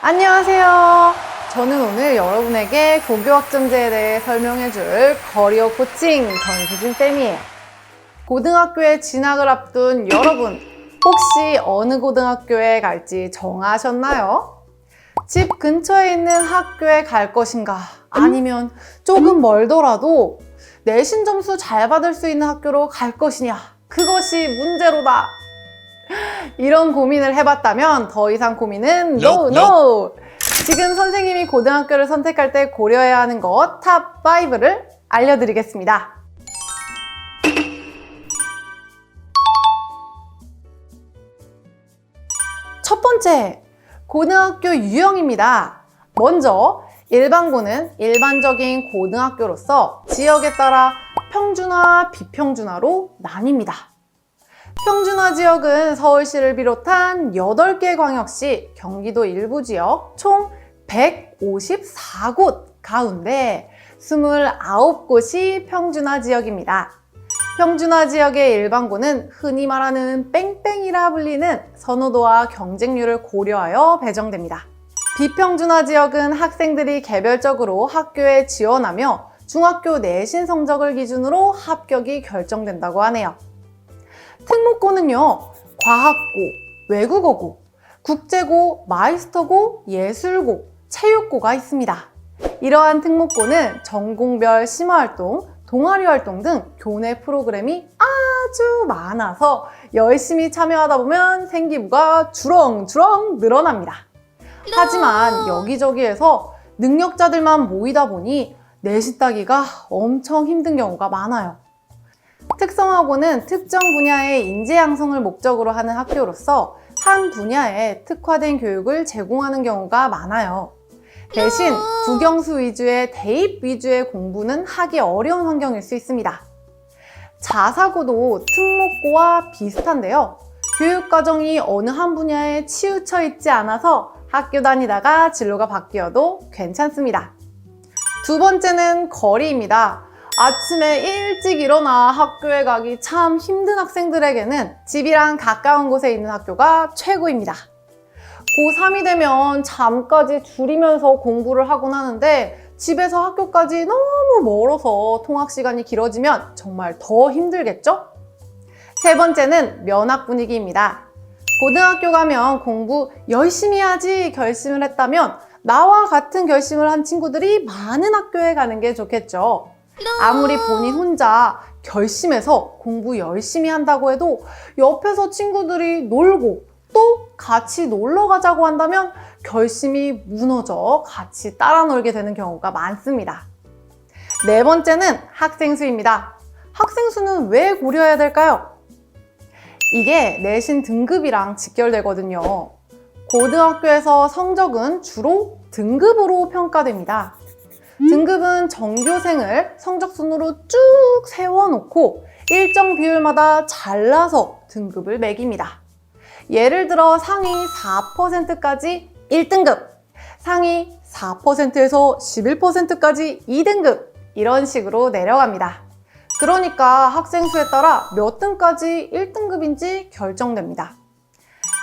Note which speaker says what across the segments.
Speaker 1: 안녕하세요. 저는 오늘 여러분에게 고교학점제에 대해 설명해줄 커리어 코칭 전수진쌤이에요. 고등학교에 진학을 앞둔 여러분, 혹시 어느 고등학교에 갈지 정하셨나요? 집 근처에 있는 학교에 갈 것인가? 아니면 조금 멀더라도 내신 점수 잘 받을 수 있는 학교로 갈 것이냐? 그것이 문제로다. 이런 고민을 해봤다면 더 이상 고민은 NO! 지금 선생님이 고등학교를 선택할 때 고려해야 하는 것 탑 5를 알려드리겠습니다. 첫 번째, 고등학교 유형입니다. 먼저 일반고는 일반적인 고등학교로서 지역에 따라 평준화, 비평준화로 나뉩니다. 평준화 지역은 서울시를 비롯한 8개 광역시, 경기도 일부 지역 총 154곳 가운데 29곳이 평준화 지역입니다. 평준화 지역의 일반고는 흔히 말하는 뺑뺑이라 불리는 선호도와 경쟁률을 고려하여 배정됩니다. 비평준화 지역은 학생들이 개별적으로 학교에 지원하며 중학교 내신 성적을 기준으로 합격이 결정된다고 하네요. 특목고는요, 과학고, 외국어고, 국제고, 마이스터고, 예술고, 체육고가 있습니다. 이러한 특목고는 전공별 심화활동, 동아리활동 등 교내 프로그램이 아주 많아서 열심히 참여하다 보면 생기부가 주렁주렁 늘어납니다. 하지만 여기저기에서 능력자들만 모이다 보니 내신 따기가 엄청 힘든 경우가 많아요. 특성화고는 특정 분야의 인재 양성을 목적으로 하는 학교로서 한 분야에 특화된 교육을 제공하는 경우가 많아요. 대신 국영수 위주의 대입 위주의 공부는 하기 어려운 환경일 수 있습니다. 자사고도 특목고와 비슷한데요. 교육과정이 어느 한 분야에 치우쳐 있지 않아서 학교 다니다가 진로가 바뀌어도 괜찮습니다. 두 번째는 거리입니다. 아침에 일찍 일어나 학교에 가기 참 힘든 학생들에게는 집이랑 가까운 곳에 있는 학교가 최고입니다. 고3이 되면 잠까지 줄이면서 공부를 하곤 하는데 집에서 학교까지 너무 멀어서 통학 시간이 길어지면 정말 더 힘들겠죠? 세 번째는 면학 분위기입니다. 고등학교 가면 공부 열심히 해야지 결심을 했다면 나와 같은 결심을 한 친구들이 많은 학교에 가는 게 좋겠죠. 아무리 본인 혼자 결심해서 공부 열심히 한다고 해도 옆에서 친구들이 놀고 또 같이 놀러 가자고 한다면 결심이 무너져 같이 따라 놀게 되는 경우가 많습니다. 네 번째는 학생 수입니다. 학생 수는 왜 고려해야 될까요? 이게 내신 등급이랑 직결되거든요. 고등학교에서 성적은 주로 등급으로 평가됩니다. 등급은 전교생을 성적순으로 쭉 세워놓고 일정 비율마다 잘라서 등급을 매깁니다. 예를 들어 상위 4%까지 1등급, 상위 4%에서 11%까지 2등급 이런 식으로 내려갑니다. 그러니까 학생 수에 따라 몇 등까지 1등급인지 결정됩니다.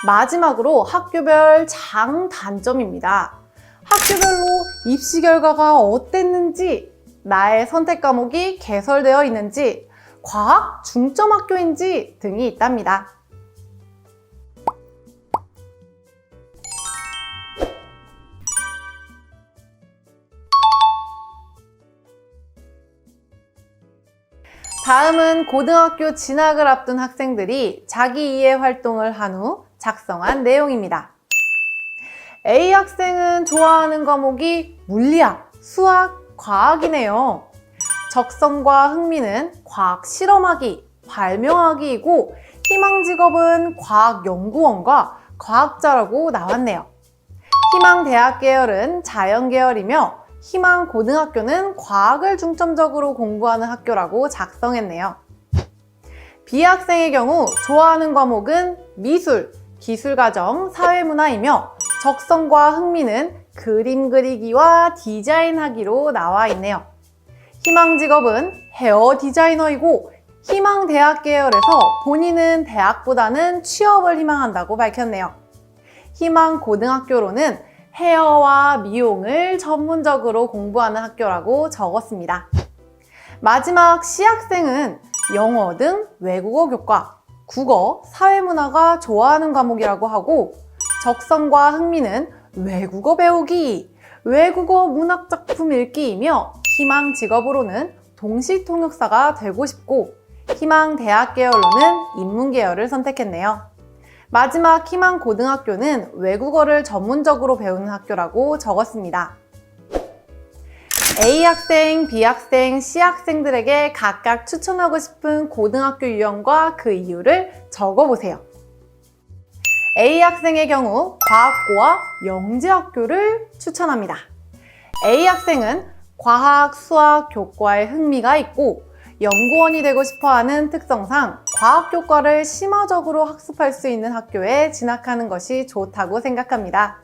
Speaker 1: 마지막으로 학교별 장단점입니다. 학교별로 입시 결과가 어땠는지, 나의 선택 과목이 개설되어 있는지, 과학 중점 학교인지 등이 있답니다. 다음은 고등학교 진학을 앞둔 학생들이 자기 이해 활동을 한 후 작성한 내용입니다. A 학생은 좋아하는 과목이 물리학, 수학, 과학이네요. 적성과 흥미는 과학 실험하기, 발명하기이고 희망 직업은 과학연구원과 과학자라고 나왔네요. 희망 대학 계열은 자연 계열이며 희망 고등학교는 과학을 중점적으로 공부하는 학교라고 작성했네요. B 학생의 경우 좋아하는 과목은 미술, 기술과정, 사회문화이며 적성과 흥미는 그림 그리기와 디자인하기로 나와 있네요. 희망 직업은 헤어 디자이너이고 희망 대학 계열에서 본인은 대학보다는 취업을 희망한다고 밝혔네요. 희망 고등학교로는 헤어와 미용을 전문적으로 공부하는 학교라고 적었습니다. 마지막 C학생은 영어 등 외국어 교과, 국어, 사회문화가 좋아하는 과목이라고 하고, 적성과 흥미는 외국어 배우기, 외국어 문학작품 읽기이며 희망 직업으로는 동시통역사가 되고 싶고, 희망 대학 계열로는 인문 계열을 선택했네요. 마지막 희망 고등학교는 외국어를 전문적으로 배우는 학교라고 적었습니다. A학생, B학생, C학생들에게 각각 추천하고 싶은 고등학교 유형과 그 이유를 적어보세요. A학생의 경우 과학고와 영재학교를 추천합니다. A학생은 과학, 수학, 교과에 흥미가 있고 연구원이 되고 싶어하는 특성상 과학교과를 심화적으로 학습할 수 있는 학교에 진학하는 것이 좋다고 생각합니다.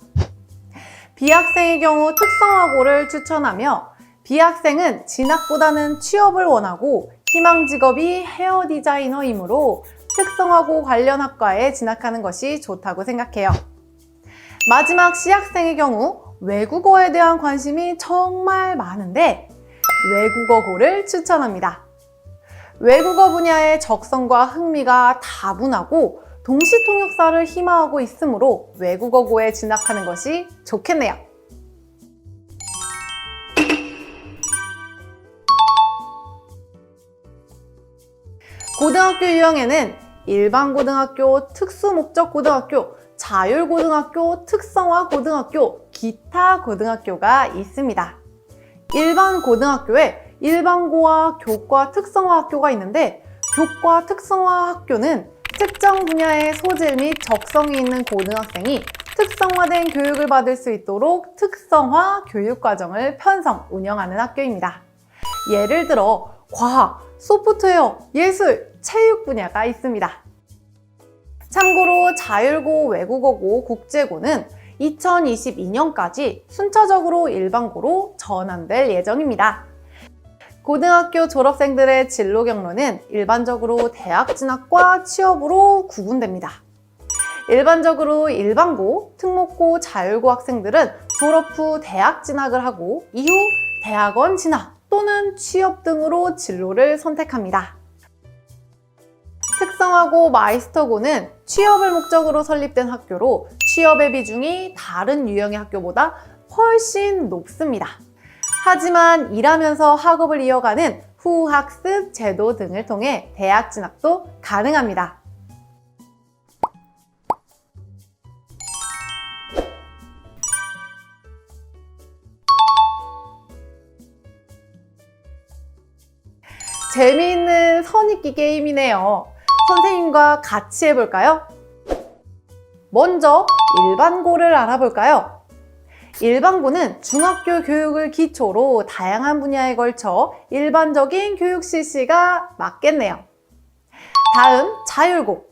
Speaker 1: B학생의 경우 특성화고를 추천하며, B학생은 진학보다는 취업을 원하고 희망 직업이 헤어 디자이너이므로 특성화고 관련 학과에 진학하는 것이 좋다고 생각해요. 마지막 C학생의 경우 외국어에 대한 관심이 정말 많은데 외국어고를 추천합니다. 외국어 분야의 적성과 흥미가 다분하고 동시통역사를 희망하고 있으므로 외국어고에 진학하는 것이 좋겠네요. 고등학교 유형에는 일반고등학교, 특수목적고등학교, 자율고등학교, 특성화고등학교, 기타고등학교가 있습니다. 일반고등학교에 일반고와 교과 특성화 학교가 있는데, 교과 특성화 학교는 특정 분야의 소질 및 적성이 있는 고등학생이 특성화된 교육을 받을 수 있도록 특성화 교육과정을 편성, 운영하는 학교입니다. 예를 들어 과학, 소프트웨어, 예술, 체육 분야가 있습니다. 참고로 자율고, 외국어고, 국제고는 2022년까지 순차적으로 일반고로 전환될 예정입니다. 고등학교 졸업생들의 진로 경로는 일반적으로 대학 진학과 취업으로 구분됩니다. 일반적으로 일반고, 특목고, 자율고 학생들은 졸업 후 대학 진학을 하고 이후 대학원 진학 또는 취업 등으로 진로를 선택합니다. 특성화고, 마이스터고는 취업을 목적으로 설립된 학교로 취업의 비중이 다른 유형의 학교보다 훨씬 높습니다. 하지만 일하면서 학업을 이어가는 후학습 제도 등을 통해 대학 진학도 가능합니다. 재미있는 선입기 게임이네요. 선생님과 같이 해볼까요? 먼저 일반고를 알아볼까요? 일반고는 중학교 교육을 기초로 다양한 분야에 걸쳐 일반적인 교육 실시가 맞겠네요. 다음 자율고.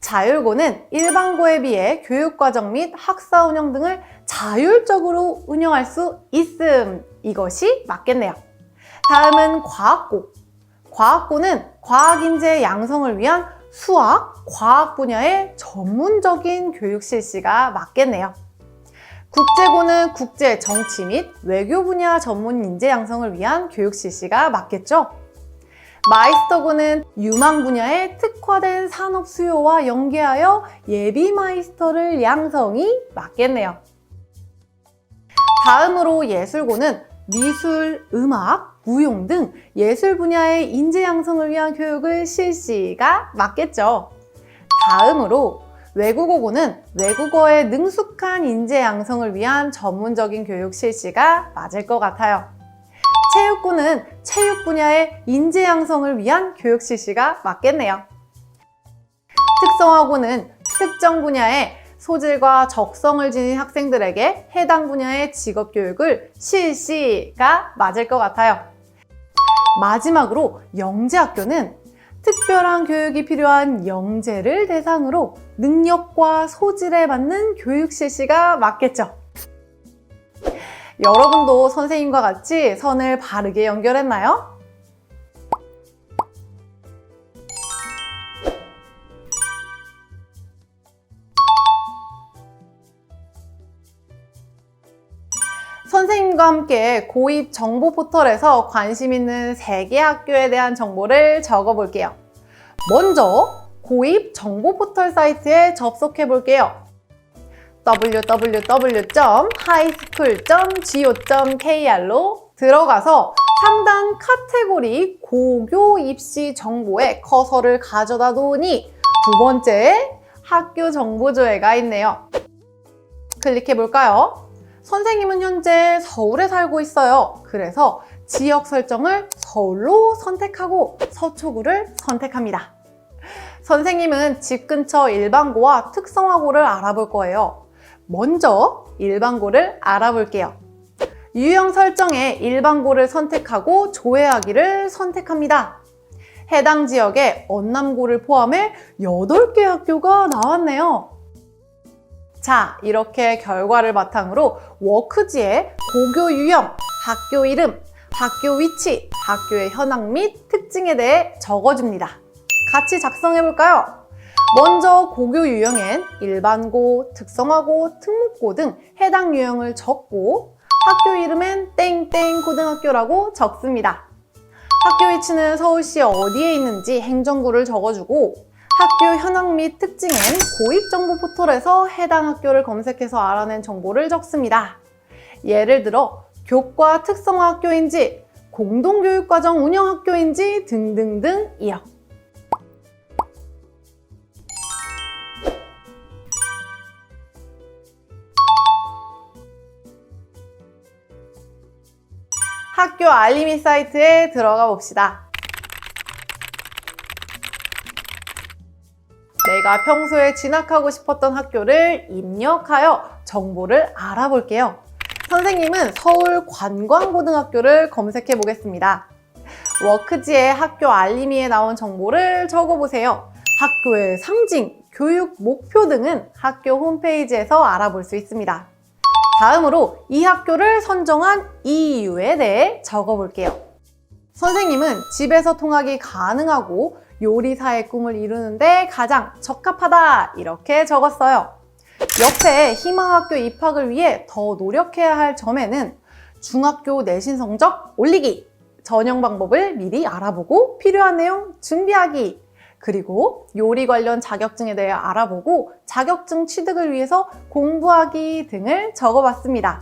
Speaker 1: 자율고는 일반고에 비해 교육과정 및 학사 운영 등을 자율적으로 운영할 수 있음. 이것이 맞겠네요. 다음은 과학고. 과학고는 과학인재 양성을 위한 수학, 과학 분야의 전문적인 교육 실시가 맞겠네요. 국제고는 국제, 정치 및 외교 분야 전문 인재 양성을 위한 교육 실시가 맞겠죠? 마이스터고는 유망 분야의 특화된 산업 수요와 연계하여 예비 마이스터를 양성이 맞겠네요. 다음으로 예술고는 미술, 음악, 무용 등 예술 분야의 인재 양성을 위한 교육을 실시가 맞겠죠. 다음으로 외국어고는 외국어에 능숙한 인재 양성을 위한 전문적인 교육 실시가 맞을 것 같아요. 체육고는 체육 분야의 인재 양성을 위한 교육 실시가 맞겠네요. 특성화고는 특정 분야의 소질과 적성을 지닌 학생들에게 해당 분야의 직업 교육을 실시가 맞을 것 같아요. 마지막으로 영재학교는 특별한 교육이 필요한 영재를 대상으로 능력과 소질에 맞는 교육 실시가 맞겠죠. 여러분도 선생님과 같이 선을 바르게 연결했나요? 선생님과 함께 고입 정보 포털에서 관심 있는 3개 학교에 대한 정보를 적어볼게요. 먼저 고입 정보 포털 사이트에 접속해 볼게요. www.highschool.go.kr로 들어가서 상단 카테고리 고교 입시 정보에 커서를 가져다 놓으니 두 번째 학교 정보조회가 있네요. 클릭해 볼까요? 선생님은 현재 서울에 살고 있어요. 그래서 지역 설정을 서울로 선택하고 서초구를 선택합니다. 선생님은 집 근처 일반고와 특성화고를 알아볼 거예요. 먼저 일반고를 알아볼게요. 유형 설정에 일반고를 선택하고 조회하기를 선택합니다. 해당 지역에 언남고를 포함해 8개 학교가 나왔네요. 자, 이렇게 결과를 바탕으로 워크지에 고교 유형, 학교 이름, 학교 위치, 학교의 현황 및 특징에 대해 적어줍니다. 같이 작성해 볼까요? 먼저 고교 유형엔 일반고, 특성화고, 특목고 등 해당 유형을 적고 학교 이름엔 땡땡 고등학교라고 적습니다. 학교 위치는 서울시 어디에 있는지 행정구를 적어주고 학교 현황 및 특징엔 고입정보 포털에서 해당 학교를 검색해서 알아낸 정보를 적습니다. 예를 들어 교과 특성화 학교인지 공동교육과정 운영 학교인지 등등등이요. 학교 알림이 사이트에 들어가 봅시다. 내가 평소에 진학하고 싶었던 학교를 입력하여 정보를 알아볼게요. 선생님은 서울 관광고등학교를 검색해 보겠습니다. 워크지에 학교 알림이에 나온 정보를 적어보세요. 학교의 상징, 교육 목표 등은 학교 홈페이지에서 알아볼 수 있습니다. 다음으로 이 학교를 선정한 이유에 대해 적어볼게요. 선생님은 집에서 통학이 가능하고 요리사의 꿈을 이루는데 가장 적합하다 이렇게 적었어요. 옆에 희망학교 입학을 위해 더 노력해야 할 점에는 중학교 내신 성적 올리기, 전형 방법을 미리 알아보고 필요한 내용 준비하기, 그리고 요리 관련 자격증에 대해 알아보고 자격증 취득을 위해서 공부하기 등을 적어봤습니다.